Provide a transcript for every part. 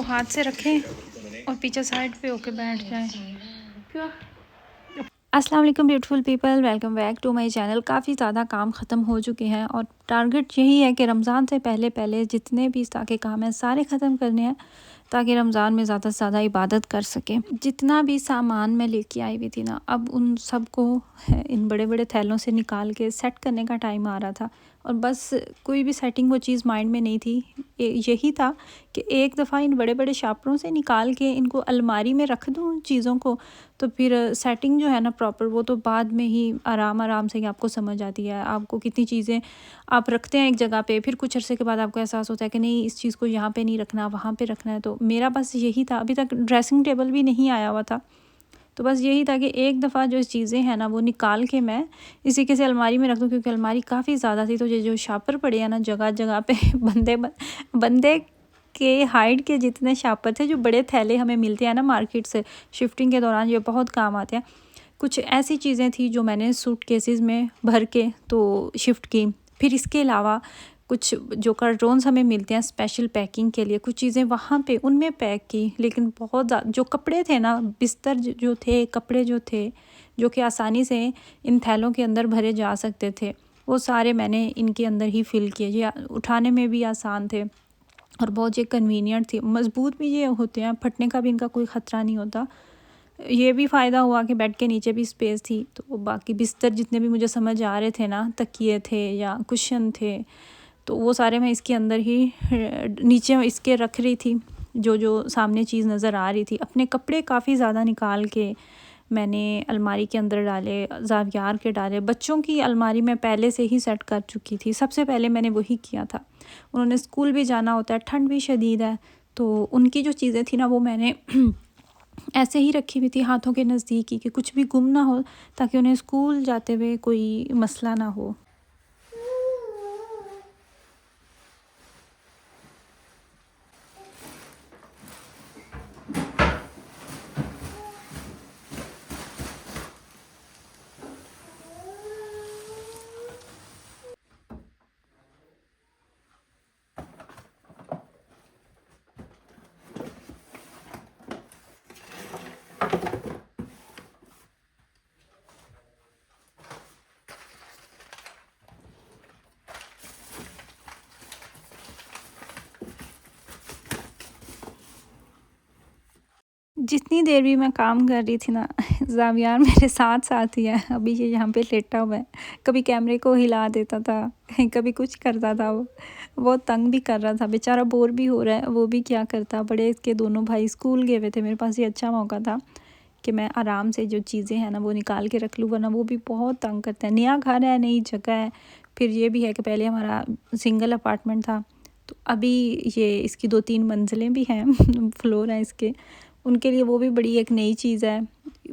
इसको हाथ से रखें और पीछे साइड पे होके बैठ जाएं। अस्सलाम वालेकुम beautiful people, welcome back to my channel. काफ़ी ज़्यादा काम ख़त्म हो चुके हैं और टारगेट यही है कि रमज़ान से पहले पहले जितने भी ताकि काम हैं सारे ख़त्म करने हैं ताकि रमज़ान में ज़्यादा से ज़्यादा इबादत कर सकें। जितना भी सामान मैं लेके आई हुई थी ना, अब उन सब को इन बड़े बड़े थैलों से निकाल के सेट करने का टाइम आ रहा था और बस कोई भी सेटिंग वो चीज़ माइंड में नहीं थी। यही था कि एक दफ़ा इन बड़े बड़े शापरों से निकाल के इनको अलमारी में रख दूँ चीज़ों को, तो फिर सेटिंग जो है ना प्रॉपर वो तो बाद में ही आराम आराम से ही आपको समझ आती है। आपको कितनी चीज़ें आप रखते हैं एक जगह पे, फिर कुछ अरसे के बाद आपको एहसास होता है कि नहीं इस चीज़ को यहाँ पे नहीं रखना, वहाँ पे रखना है। तो मेरा बस यही था, अभी तक ड्रेसिंग टेबल भी नहीं आया हुआ था, तो बस यही था कि एक दफ़ा जो चीज़ें हैं ना वो निकाल के मैं इसी के से अलमारी में रख दूँ, क्योंकि अलमारी काफ़ी ज़्यादा थी। तो ये जो शापर पड़े हैं ना जगह जगह पे बंदे के हाइट के जितने शापर थे, जो बड़े थैले हमें मिलते हैं ना मार्केट से शिफ्टिंग के दौरान, ये बहुत काम आते हैं। कुछ ऐसी चीज़ें थी जो मैंने सूटकेसेस में भर के तो शिफ्ट की। फिर इसके अलावा कुछ जो कार्टून्स हमें मिलते हैं स्पेशल पैकिंग के लिए, कुछ चीज़ें वहाँ पे उनमें पैक की। लेकिन बहुत ज़्यादा जो कपड़े थे ना, बिस्तर जो थे, कपड़े जो थे जो कि आसानी से इन थैलों के अंदर भरे जा सकते थे, वो सारे मैंने इनके अंदर ही फ़िल किए। ये उठाने में भी आसान थे और बहुत ये कन्वीनियंट थी। मज़बूत भी ये होते हैं, फटने का भी इनका कोई ख़तरा नहीं होता। ये भी फ़ायदा हुआ कि बेड के नीचे भी स्पेस थी, तो बाकी बिस्तर जितने भी मुझे समझ आ रहे थे ना, तकिए थे या कुशन थे, तो वो सारे मैं इसके अंदर ही नीचे इसके रख रही थी। जो जो सामने चीज़ नज़र आ रही थी, अपने कपड़े काफ़ी ज़्यादा निकाल के मैंने अलमारी के अंदर डाले, ज़ावियार के डाले। बच्चों की अलमारी में पहले से ही सेट कर चुकी थी, सबसे पहले मैंने वही किया था। उन्होंने स्कूल भी जाना होता है, ठंड भी शदीद है, तो उनकी जो चीज़ें थी ना वो मैंने ऐसे ही रखी हुई थी हाथों के नज़दीक ही, कि कुछ भी गुम ना हो, ताकि उन्हें स्कूल जाते हुए कोई मसला ना हो। जितनी देर भी मैं काम कर रही थी ना, ज़ावियार मेरे साथ साथ ही है। अभी ये यहाँ पे लेटा हुआ है, कभी कैमरे को हिला देता था, कभी कुछ करता था। वो बहुत तंग भी कर रहा था बेचारा, बोर भी हो रहा है। वो भी क्या करता, बड़े इसके दोनों भाई स्कूल गए हुए थे, मेरे पास ये अच्छा मौका था कि मैं आराम से जो चीज़ें हैं ना वो निकाल के रख लूँ, वरना वो भी बहुत तंग करते हैं। नया घर है, नई जगह है, फिर ये भी है कि पहले हमारा सिंगल अपार्टमेंट था, तो अभी ये इसकी 2-3 मंजिलें भी हैं फ्लोर हैं इसके, उनके लिए वो भी बड़ी एक नई चीज़ है।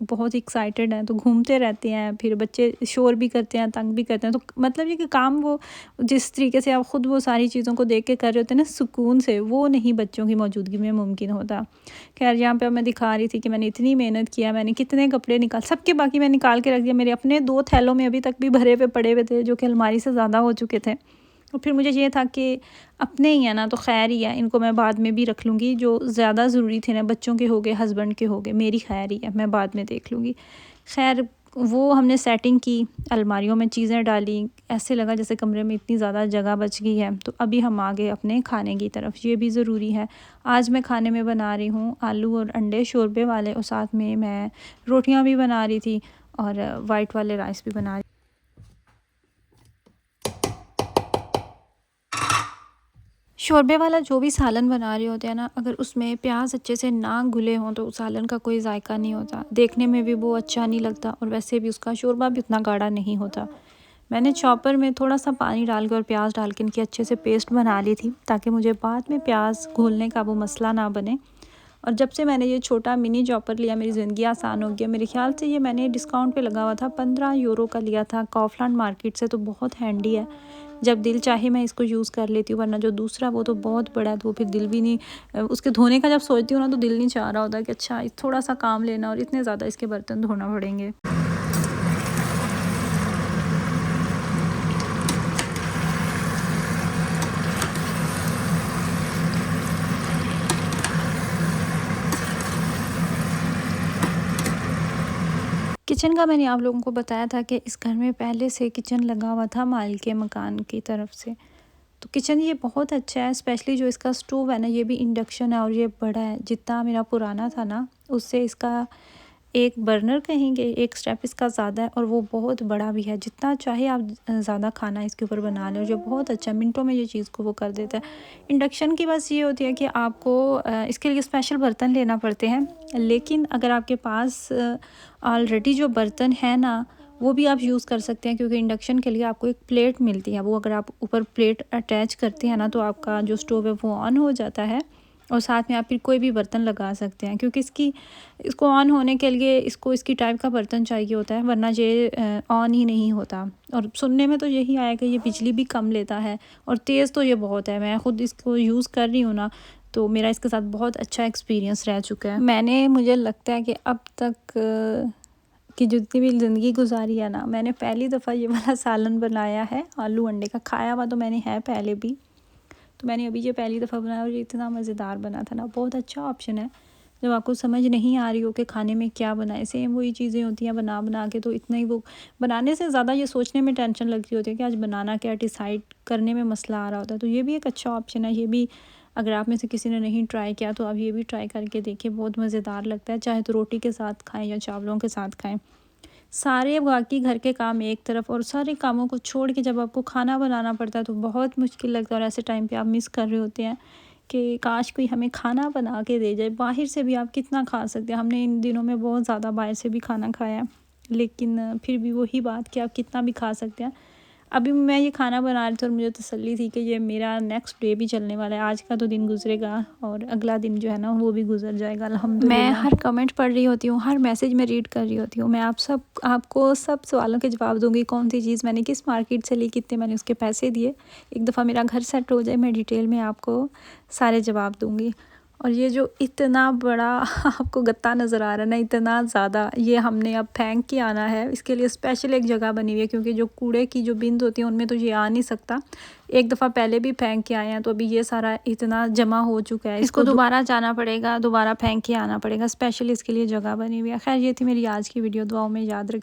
बहुत एक्साइटेड हैं, तो घूमते रहते हैं, फिर बच्चे शोर भी करते हैं, तंग भी करते हैं। तो मतलब ये कि काम वो जिस तरीके से आप ख़ुद वो सारी चीज़ों को देख के कर रहे होते हैं ना सुकून से, वो नहीं बच्चों की मौजूदगी में मुमकिन होता। खैर यहाँ पे मैं दिखा रही थी कि मैंने इतनी मेहनत किया, मैंने कितने कपड़े निकाल, सबके बाकी मैं निकाल के रख दिया। मेरे अपने 2 थैलों में अभी तक भी भरे हुए पड़े हुए थे, जो कि अलमारी से ज़्यादा हो चुके थे। और फिर मुझे ये था कि अपने ही है ना, तो खैर ही है, इनको मैं बाद में भी रख लूँगी। जो ज़्यादा ज़रूरी थे ना, बच्चों के हो गए, हस्बैंड के हो गए, मेरी खैर ही है, मैं बाद में देख लूँगी। खैर वो हमने सेटिंग की, अलमारियों में चीज़ें डाली, ऐसे लगा जैसे कमरे में इतनी ज़्यादा जगह बच गई है। तो अभी हम आ गए अपने खाने की तरफ, ये भी ज़रूरी है। आज मैं खाने में बना रही हूँ आलू और अंडे शोरबे वाले, और साथ में मैं रोटियाँ भी बना रही थी और वाइट वाले राइस भी बना रही। शोरबे वाला जो भी सालन बना रहे होते हैं ना, अगर उसमें प्याज अच्छे से ना घुले हों तो सालन का कोई जायका नहीं होता, देखने में भी वो अच्छा नहीं लगता, और वैसे भी उसका शोरबा भी उतना गाढ़ा नहीं होता। मैंने चॉपर में थोड़ा सा पानी डाल के और प्याज डाल के इनकी अच्छे से पेस्ट बना ली थी, ताकि मुझे बाद में प्याज घोलने का वो मसला ना बने। और जब से मैंने ये छोटा मिनी चॉपर लिया, मेरी ज़िंदगी आसान हो गया। मेरे ख्याल से ये मैंने डिस्काउंट पे लगा हुआ था, 15 यूरो का लिया था काउफलैंड मार्केट से, तो बहुत हैंडी है। जब दिल चाहे मैं इसको यूज़ कर लेती हूँ, वरना जो दूसरा वो तो बहुत बड़ा है, तो वो फिर दिल भी नहीं, उसके धोने का जब सोचती हूँ ना तो दिल नहीं चाह रहा होता कि अच्छा थोड़ा सा काम लेना और इतने ज़्यादा इसके बर्तन धोना पड़ेंगे। किचन का मैंने आप लोगों को बताया था कि इस घर में पहले से किचन लगा हुआ था मालिक के मकान की तरफ से। तो किचन ये बहुत अच्छा है, स्पेशली जो इसका स्टोव है ना, ये भी इंडक्शन है और ये बड़ा है। जितना मेरा पुराना था ना, उससे इसका एक बर्नर कहेंगे, एक स्टेप इसका ज़्यादा है और वो बहुत बड़ा भी है। जितना चाहे आप ज़्यादा खाना इसके ऊपर बना लें, जो बहुत अच्छा, मिनटों में ये चीज़ को वो कर देता है। इंडक्शन की बस ये होती है कि आपको इसके लिए स्पेशल बर्तन लेना पड़ते हैं, लेकिन अगर आपके पास ऑलरेडी जो बर्तन है ना, वो भी आप यूज़ कर सकते हैं, क्योंकि इंडक्शन के लिए आपको एक प्लेट मिलती है। वो अगर आप ऊपर प्लेट अटैच करते हैं ना, तो आपका जो स्टोव है वो ऑन हो जाता है और साथ में आप फिर कोई भी बर्तन लगा सकते हैं, क्योंकि इसको ऑन होने के लिए इसकी टाइप का बर्तन चाहिए होता है, वरना ये ऑन ही नहीं होता। और सुनने में तो यही आया कि ये बिजली भी कम लेता है और तेज़ तो ये बहुत है। मैं ख़ुद इसको यूज़ कर रही हूँ ना, तो मेरा इसके साथ बहुत अच्छा एक्सपीरियंस रह चुका है। मुझे लगता है कि अब तक कि जितनी भी ज़िंदगी गुजारी है ना, मैंने पहली दफ़ा ये वाला सालन बनाया है। आलू अंडे का खाया हुआ तो मैंने है पहले भी, तो मैंने अभी ये पहली दफ़ा बनाया और ये इतना मज़ेदार बना था ना। बहुत अच्छा ऑप्शन है जब आपको समझ नहीं आ रही हो कि खाने में क्या बनाए। सेम वही चीज़ें होती हैं बना के, तो इतना ही वो बनाने से ज़्यादा ये सोचने में टेंशन लगती होती है कि आज बनाना क्या, डिसाइड करने में मसला आ रहा होता है। तो ये भी एक अच्छा ऑप्शन है। ये भी अगर आप में से किसी ने नहीं ट्राई किया तो आप ये भी ट्राई करके देखिए, बहुत मज़ेदार लगता है। चाहे तो रोटी के साथ खाएं या चावलों के साथ खाएं। सारे बाकी घर के काम एक तरफ और सारे कामों को छोड़ के जब आपको खाना बनाना पड़ता है तो बहुत मुश्किल लगता है। और ऐसे टाइम पे आप मिस कर रहे होते हैं कि काश कोई हमें खाना बना के दे जाए। बाहर से भी आप कितना खा सकते हैं। हमने इन दिनों में बहुत ज़्यादा बाहर से भी खाना खाया है, लेकिन फिर भी वही बात कि आप कितना भी खा सकते हैं। अभी मैं ये खाना बना रही थी और मुझे तसल्ली थी कि ये मेरा नेक्स्ट डे भी चलने वाला है। आज का तो दिन गुजरेगा और अगला दिन जो है ना, वो भी गुजर जाएगा अल्हम्दुलिल्लाह। मैं हर कमेंट पढ़ रही होती हूँ, हर मैसेज में रीड कर रही होती हूँ। मैं आपको सब सवालों के जवाब दूंगी। कौन सी चीज़ मैंने किस मार्केट से ली, कितने मैंने उसके पैसे दिए। एक दफ़ा मेरा घर सेट हो जाए, मैं डिटेल में आपको सारे जवाब दूंगी। और ये जो इतना बड़ा आपको गत्ता नज़र आ रहा है ना, इतना ज़्यादा, ये हमने अब फेंक के आना है। इसके लिए स्पेशल एक जगह बनी हुई है, क्योंकि जो कूड़े की जो बिन होती है उनमें तो ये आ नहीं सकता। एक दफ़ा पहले भी फेंक के आए हैं, तो अभी ये सारा इतना जमा हो चुका है, इसको दोबारा जाना पड़ेगा, दोबारा फेंक के आना पड़ेगा। स्पेशल इसके लिए जगह बनी हुई है। खैर, ये थी मेरी आज की वीडियो। दुआओं में याद रखिए।